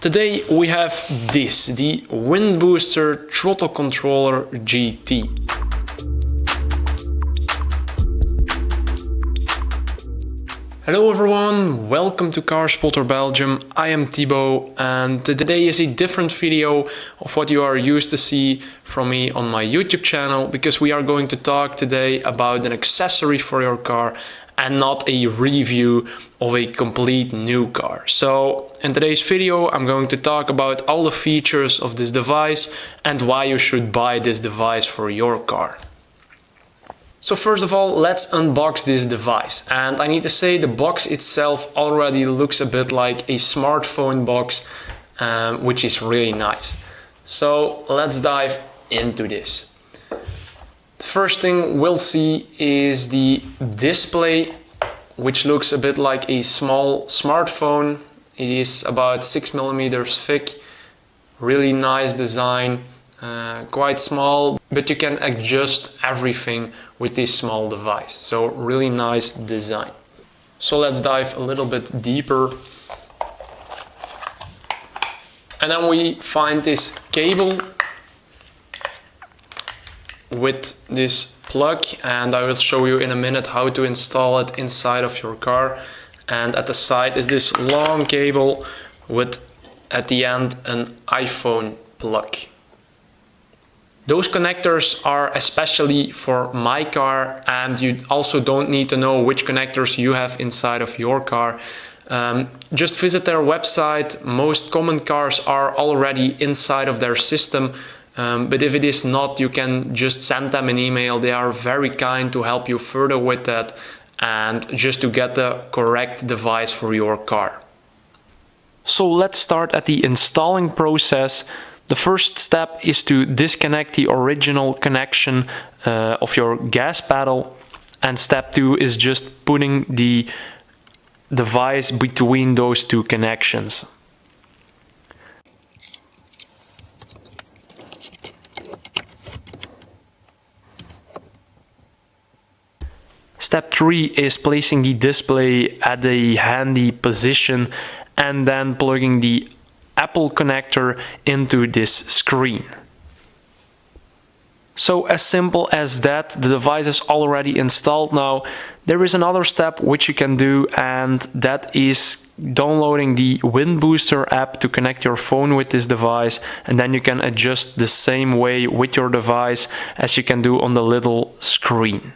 Today we have this, the Windbooster Throttle Controller GT. Hello everyone, welcome to Car Spotter Belgium. I am Thibaut and today is a different video of what you are used to see from me on my YouTube channel, because we are going to talk today about an accessory for your car and not a review of a complete new car. So in today's video I'm going to talk about all the features of this device and why you should buy this device for your car. So first of all, let's unbox this device. And I need to say the box itself already looks a bit like a smartphone box, which is really nice. So let's dive into this. The first thing we'll see is the display, which looks a bit like a small smartphone. It is about 6 millimeters thick, really nice design. Quite small, but you can adjust everything with this small device, so really nice design. So let's dive a little bit deeper, and then we find this cable with this plug, and I will show you in a minute how to install it inside of your car. And at the side is this long cable with at the end an iPhone plug. Those connectors are especially for my car, and you also don't need to know which connectors you have inside of your car. Just visit their website. Most common cars are already inside of their system, but if it is not, you can just send them an email. They are very kind to help you further with that and just to get the correct device for your car. So let's start at the installing process. The first step is to disconnect the original connection of your gas pedal, and step 2 is just putting the device between those two connections. Step 3 is placing the display at a handy position and then plugging the Apple connector into this screen. So as simple as that, the device is already installed now. There is another step which you can do, and that is downloading the Windbooster app to connect your phone with this device, and then you can adjust the same way with your device as you can do on the little screen.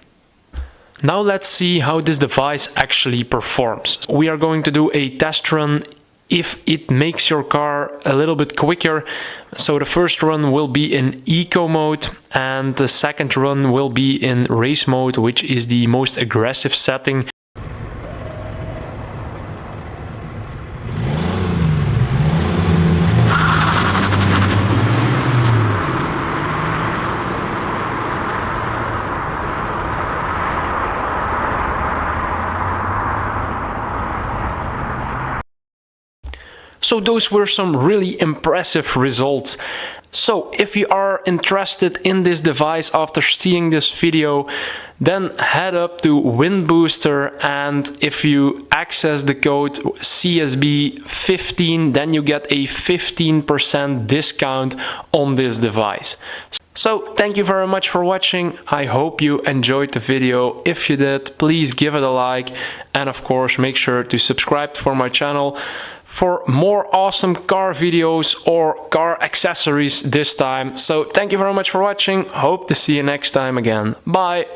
Now let's see how this device actually performs. We are going to do a test run if it makes your car a little bit quicker. So the first run will be in eco mode and the second run will be in race mode, which is the most aggressive setting. So those were some really impressive results. So if you are interested in this device after seeing this video, then head up to Windbooster, and if you access the code CSB15, then you get a 15% discount on this device. So thank you very much for watching. I hope you enjoyed the video. If you did, please give it a like, and of course make sure to subscribe for my channel for more awesome car videos or car accessories this time. So thank you very much for watching. Hope to see you next time again. Bye.